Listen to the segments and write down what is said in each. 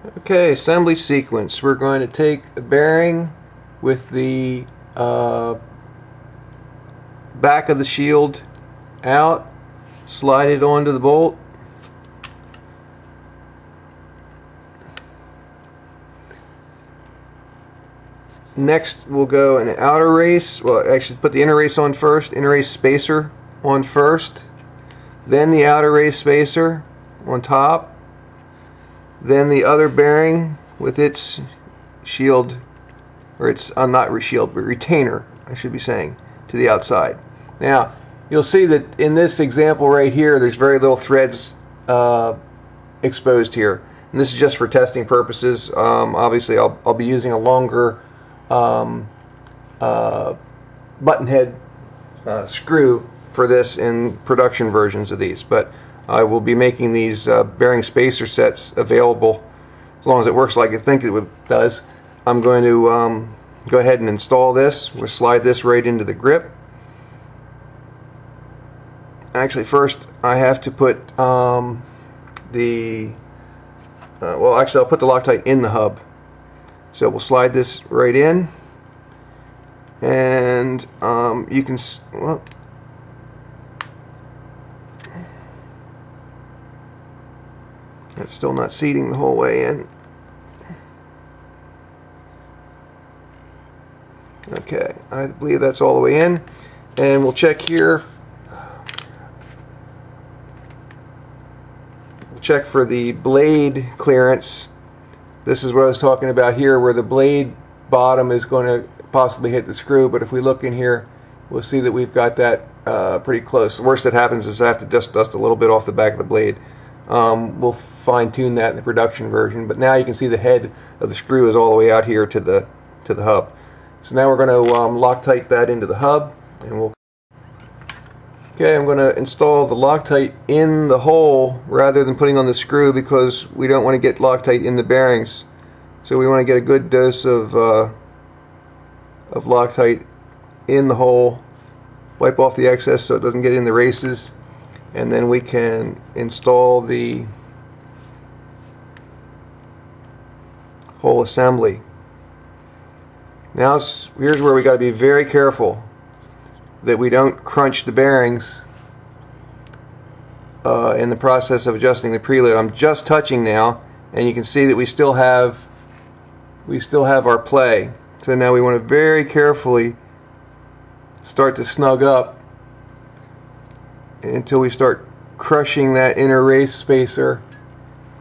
Okay, assembly sequence. We're going to take a bearing with the back of the shield out, slide it onto the bolt. Next we'll go an outer race, well actually put the inner race on first, inner race spacer on first, then the outer race spacer on top, then the other bearing with its shield, or its not shield but retainer I should be saying, to the outside. Now you'll see that in this example right here there's very little threads exposed here, and this is just for testing purposes. Obviously I'll be using a longer button head screw for this in production versions of these, but I will be making these bearing spacer sets available as long as it works like I think it does. I'm going to go ahead and install this. We'll slide this right into the grip. Actually, first I have to put well actually I'll put the Loctite in the hub. So we'll slide this right in, and you can, well, it's still not seating the whole way in. Okay, I believe that's all the way in, and we'll check here. We'll check for the blade clearance. This is what I was talking about here, where the blade bottom is going to possibly hit the screw, but if we look in here we'll see that we've got that pretty close. The worst that happens is I have to just dust a little bit off the back of the blade. We'll fine-tune that in the production version, but now you can see the head of the screw is all the way out here to the hub. So now we're going to Loctite that into the hub, and we'll okay, I'm going to install the Loctite in the hole rather than putting on the screw, because we don't want to get Loctite in the bearings. So we want to get a good dose of Loctite in the hole, wipe off the excess so it doesn't get in the races, and then we can install the whole assembly. Now here's where we got to be very careful that we don't crunch the bearings in the process of adjusting the preload. I'm just touching now, and you can see that we still have our play. So now we want to very carefully start to snug up until we start crushing that inner race spacer,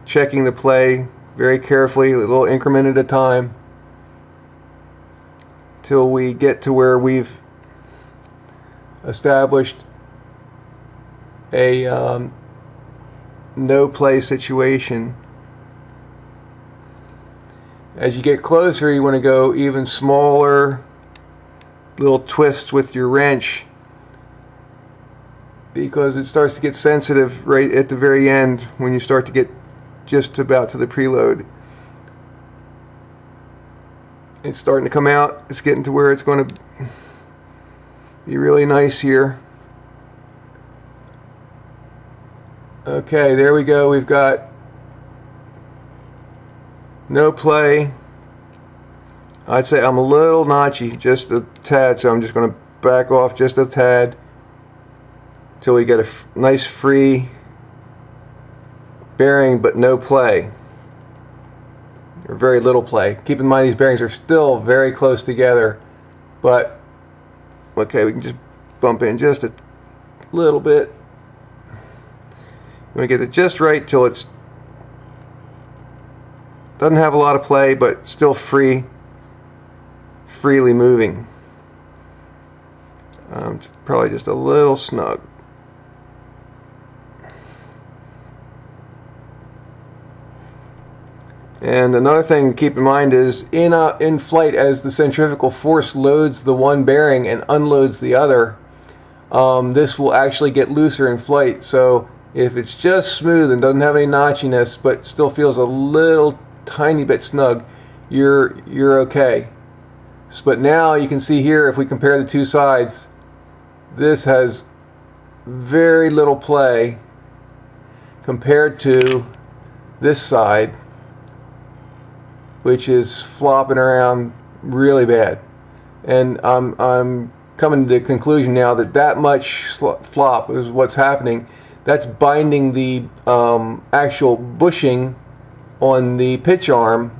checking the play very carefully, a little increment at a time, till we get to where we've established a no play situation. As you get closer, you want to go even smaller little twists with your wrench, because it starts to get sensitive right at the very end when you start to get just about to the preload. It's starting to come out. It's getting to where it's going to be really nice here. Okay, there we go. We've got no play. I'd say I'm a little notchy, just a tad, so I'm just going to back off just a tad until we get a nice free bearing but no play, or very little play. Keep in mind these bearings are still very close together, but okay, we can just bump in just a little bit. You want to get it just right till it's doesn't have a lot of play but still freely moving. Probably just a little snug. And another thing to keep in mind is in flight, as the centrifugal force loads the one bearing and unloads the other, this will actually get looser in flight. So if it's just smooth and doesn't have any notchiness but still feels a little tiny bit snug, you're okay. But now you can see here, if we compare the two sides, this has very little play compared to this side, which is flopping around really bad. And I'm coming to the conclusion now that that much flop is what's happening. That's binding the actual bushing on the pitch arm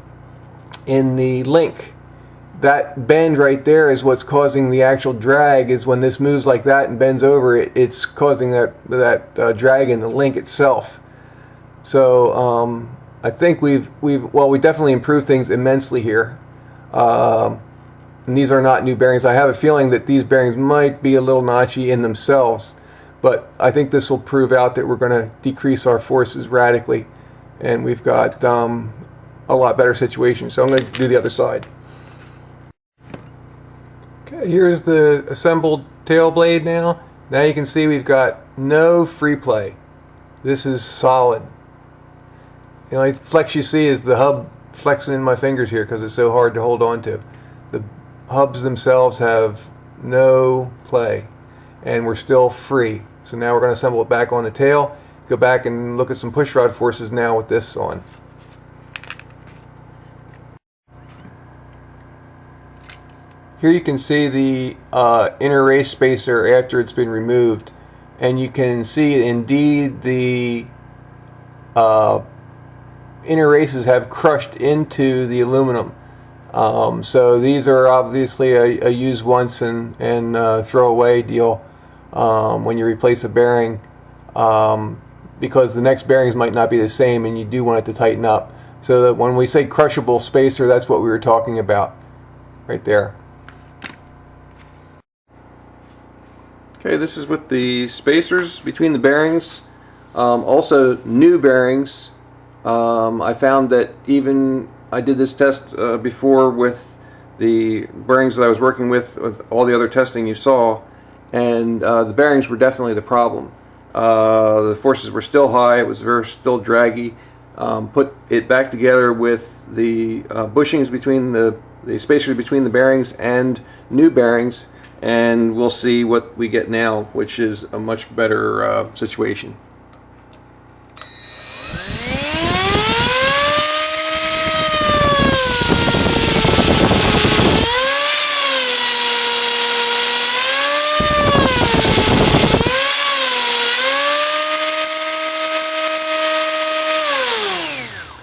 in the link. That bend right there is what's causing the actual drag. Is when this moves like that and bends over, it's causing that drag in the link itself. So I think we definitely improved things immensely here. And these are not new bearings. I have a feeling that these bearings might be a little notchy in themselves, but I think this will prove out that we're going to decrease our forces radically, and we've got a lot better situation. So I'm going to do the other side. Okay, here's the assembled tail blade now. Now you can see we've got no free play. This is solid. The only flex you see is the hub flexing in my fingers here because it's so hard to hold on to. The hubs themselves have no play, and we're still free. So now we're going to assemble it back on the tail, go back and look at some pushrod forces now with this on. Here you can see the inner race spacer after it's been removed, and you can see indeed the inner races have crushed into the aluminum. So these are obviously a use once and throw away deal when you replace a bearing, because the next bearings might not be the same and you do want it to tighten up. So that when we say crushable spacer, that's what we were talking about right there. Okay, this is with the spacers between the bearings. Also new bearings. I found that even I did this test before with the bearings that I was working with all the other testing you saw, and the bearings were definitely the problem. The forces were still high, it was still draggy. Put it back together with the bushings between the spacers between the bearings and new bearings, and we'll see what we get now, which is a much better situation.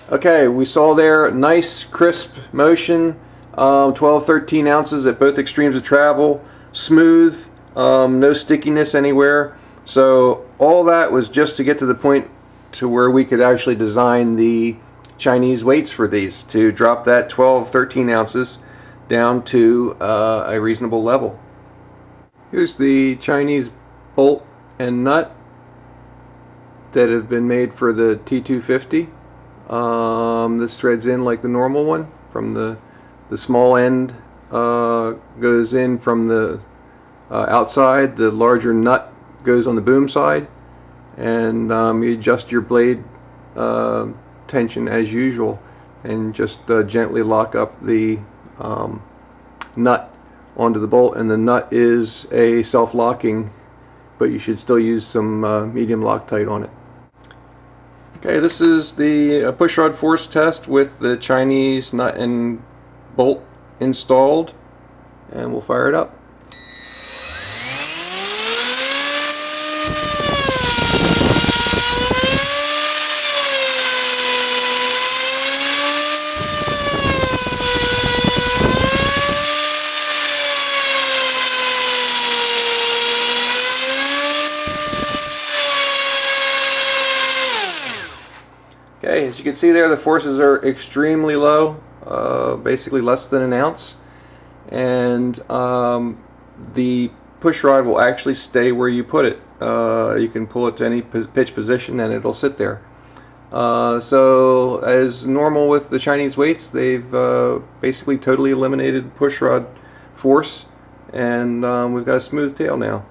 Okay, we saw there nice crisp motion, 12-13 ounces at both extremes of travel, smooth, no stickiness anywhere. So all that was just to get to the point to where we could actually design the Chinese weights for these, to drop that 12-13 ounces down to a reasonable level. Here's the Chinese bolt and nut that have been made for the T250. This threads in like the normal one. From the small end goes in from the outside. The larger nut goes on the boom side, and you adjust your blade tension as usual, and just gently lock up the nut onto the bolt. And the nut is a self-locking, but you should still use some medium Loctite on it. Okay, this is the pushrod force test with the Chinese nut and bolt installed, and we'll fire it up. Okay, as you can see there, the forces are extremely low, basically less than an ounce, and the push rod will actually stay where you put it. You can pull it to any pitch position and it'll sit there. So as normal with the Chinese weights, they've basically totally eliminated push rod force, and we've got a smooth tail now.